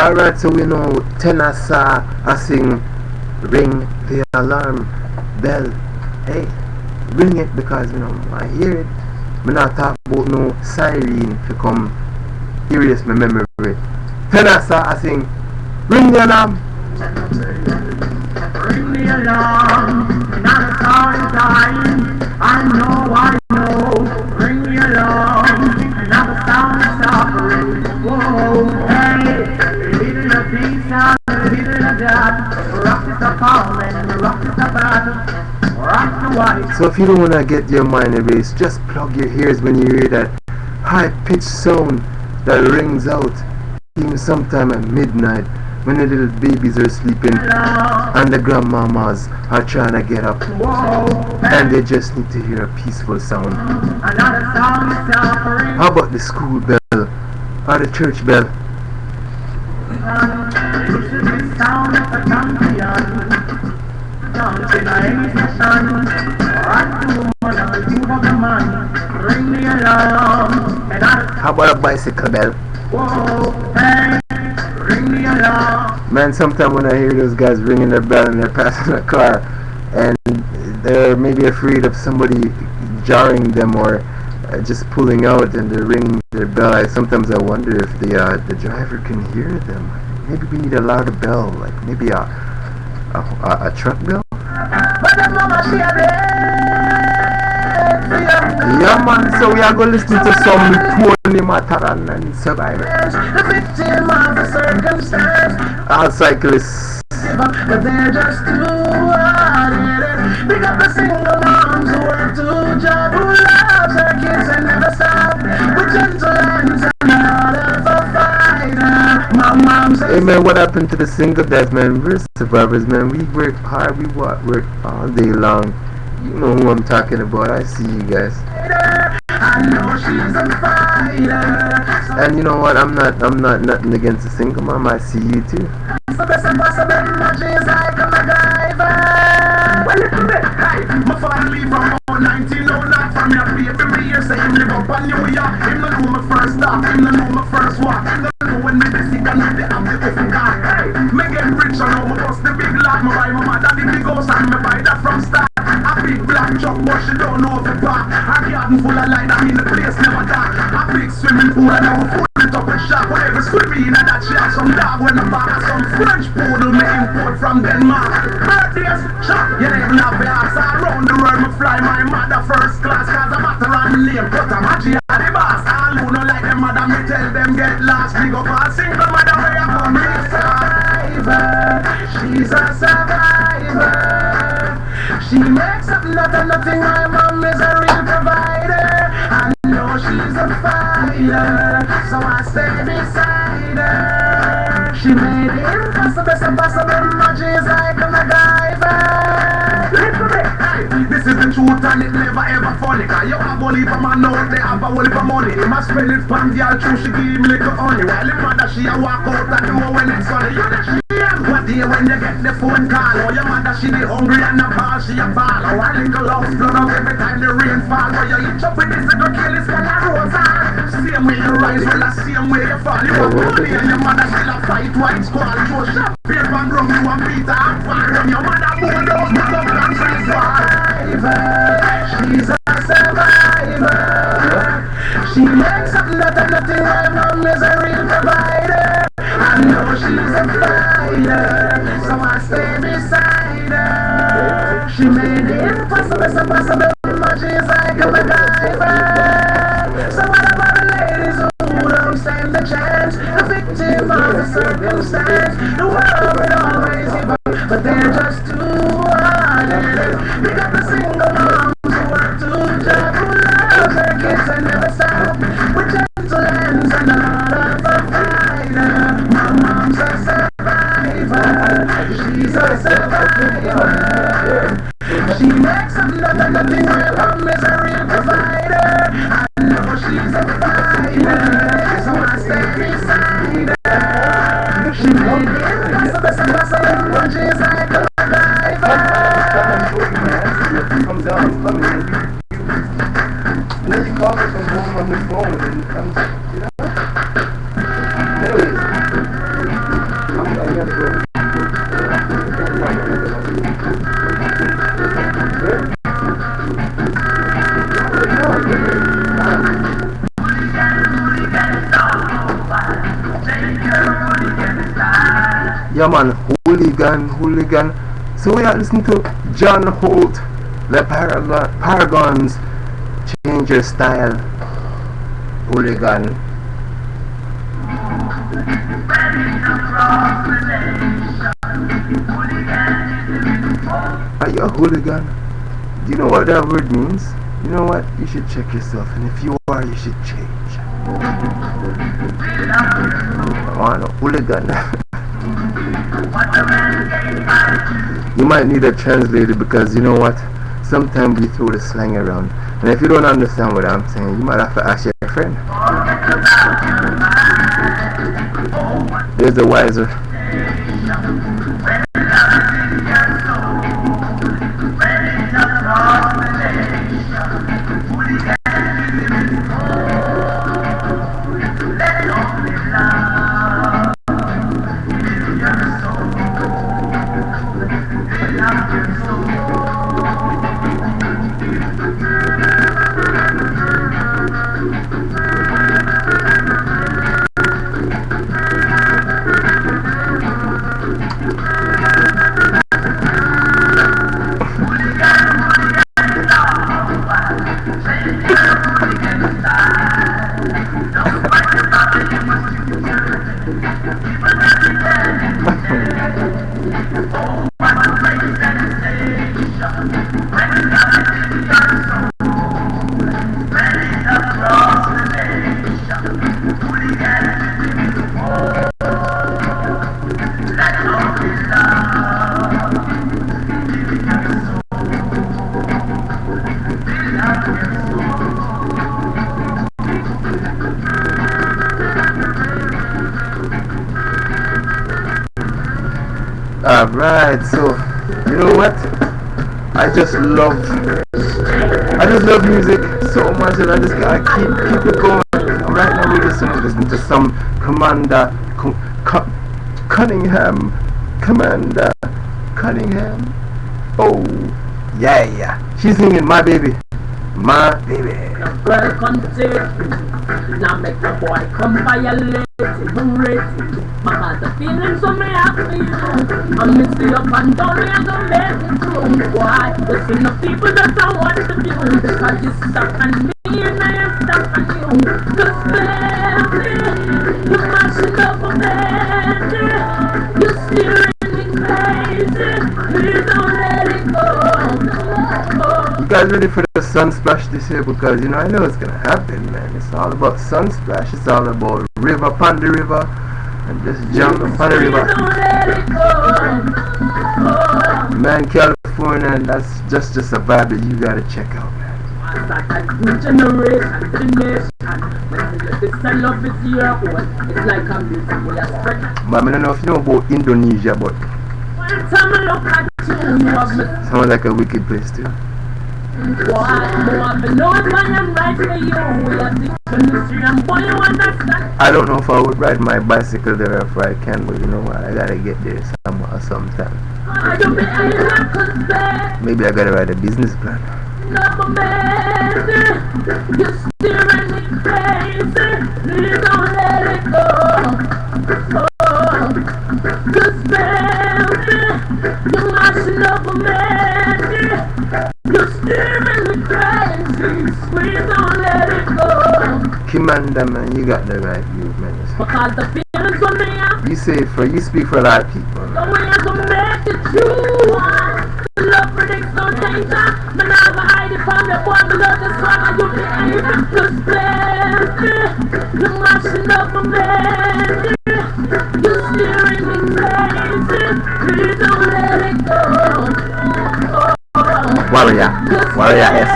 Alright, so we know Tenasa I sing ring the alarm bell. Hey, ring it because I hear it. Me not talk about no siren to come erase my memory. Tenasa I sing ring the alarm. Ring the alarm, not a sorry time. I know. Ring the alarm, not a sound is suffering. Whoa, hey, little of peace and little of that. Rock is the fallen, rock is the bad. Rock the white. So if you don't wanna get your mind erased, just plug your ears when you hear that high-pitched sound that rings out, even sometime at midnight. When the little babies are sleeping and the grandmamas are trying to get up, and they just need to hear a peaceful sound. How about the school bell or the church bell? How about a bicycle bell? Man, sometimes when I hear those guys ringing their bell and they're passing a car and they're maybe afraid of somebody jarring them or just pulling out and they're ringing their bell, sometimes I wonder if the driver can hear them. Maybe we need a louder bell, like maybe a truck bell? Yeah man, so we are going to listen to some Tony Mataran and Survivors. Our cyclists. But they're just too hard-headed. Pick up the single moms who work to job, who loves their kids and never stop. With gentle hands and a heart of a fighter. My mom says, hey man, what happened to the single dads, man? We're survivors, man. We work hard, we work all day long. You know who I'm talking about. I see you guys. I know she's a fighter. And you know what? I'm not nothing against a single mom. I see you too. The best impossible, she's like a MacGyver. Well, little bit, hey, my father leave from 19, no, not from your baby, me here, say him live up on New York. Him no know my first stop, him no know my first walk. Him no know when me be sick and not the open car. Hey, me get rich, I know me bust the big lot. Me buy my mother the big house and me buy that from start. A big black truck, but she don't know the park. A garden full of light, I mean the place never dark. A big swimming pool, and now full it up and shop. Whenever swimming, and that she has some dog when I'm back. Some French poodle me import from Denmark. Birthdays, shop, you never have the ass. Around the world, me fly my mother first class. Cause I'm at the random name, but I'm actually at the boss. All who don't like them mother, me tell them get lost. We go for a single mother, where you come, me a survivor. She's a survivor. She makes up nothing, my mom is a real provider. I know she's a fighter, so I stay beside her. She made the impossible, but she's like a MacGyver. Little bit, hey, this is the truth and it never ever funny. Cause you have only for man out, they have only for money. He must spend it from the all true, she give me little honey. While the mother, she a walk out the door when it's sunny. You know she what day when you get the phone call? Oh, your mother, she be hungry and a ball, she a fall. Oh, a little house blood out every time the rain fall. But you eat up with this little kill, it's gonna rose on. Same way you rise, well, the same way you fall. You want money and your mother still a fight white squall. Throw shop, paper and rum, you want Peter and fire. And your mother bold up, put up and free survivor. She's a survivor. She makes up nothing, my mom is a real provider. I know she's a fighter, so I stay beside her. She made the impossible, but she's like a MacGyver. So what about the ladies who don't stand the chance? The victim of the circumstance. The world will always give up, but they're just too hard-headed. We got the single moms who work two jobs, who love their kids and never stop. With gentle hands and a heart of a fighter. My mom's a survivor. She's a survivor. She makes up nothing, my mom is a real provider. I know she's a fighter, so I stay beside her. She made the impossible, but she's like a MacGyver. Comes down, it's coming in. And then she calls her from home on the phone and comes, you know? Anyways. Yeah man, hooligan. So we are listening to John Holt, the Paragons, Change Your Style, hooligan. Are you a hooligan? Do you know what that word means? You know what? You should check yourself, and if you are, you should change. I want a hooligan. You might need a translator because you know what? Sometimes we throw the slang around, and if you don't understand what I'm saying, you might have to ask your friend. There's the wiser. Alright, so you know what? I just love music so much that I just gotta keep it going. Right now we're just listening to some Cunningham. Oh yeah. She's singing My Baby. The girl come take now make the boy come violate it, because the feelings of me have for you. I'm missing up and down me and don't let it go. Why? Listen to people that I want to do, because you stuck on me and I am stuck on you. Cause baby, you're mashing up a baby, you're steering me crazy, please don't let it go. You guys ready for the sun splash this year? Because you know I know it's gonna happen, man. It's all about sun splash. It's all about river upon the river and just jump upon the river. Man, California, that's just a vibe that you gotta check out, man. But I don't know if you know about Indonesia, but sounds like a wicked place too. I don't know if I would ride my bicycle there if I can, but you know what? I gotta get there sometime. Maybe I gotta write a business plan. Kimanda, man, you got the right view, man. You speak for a lot of people. Love predicts no danger. Man, I will hide it from the boy below the sun. I do the aim. Cause baby, you're mashing up a baby. You're steering me crazy. Please don't let it go. Warrior, yes.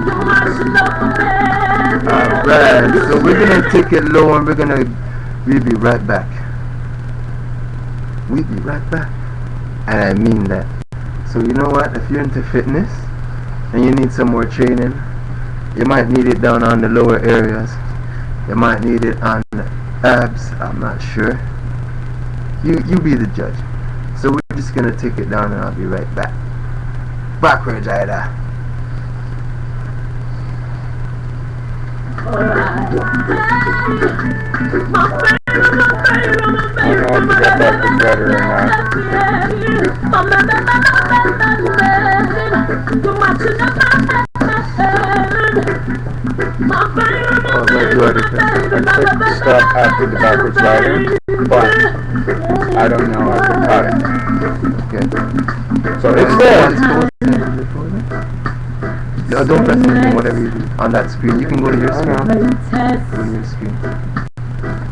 You're mashing up a baby. Alright, so we're gonna take it low and we'll be right back. We'll be right back. And I mean that. So you know what, if you're into fitness and you need some more training, you might need it down on the lower areas, you might need it on the abs, I'm not sure. You be the judge. So we're just gonna take it down and I'll be right back. BackwardsRider. Alright. don't know if you got backwards rider or not. Oh, let's do other things. I clicked stop after the backwards rider, but I don't know if it caught it. Okay. So it's there. No, don't press anything, whatever you do on that screen. You can go to your screen. Go to your screen.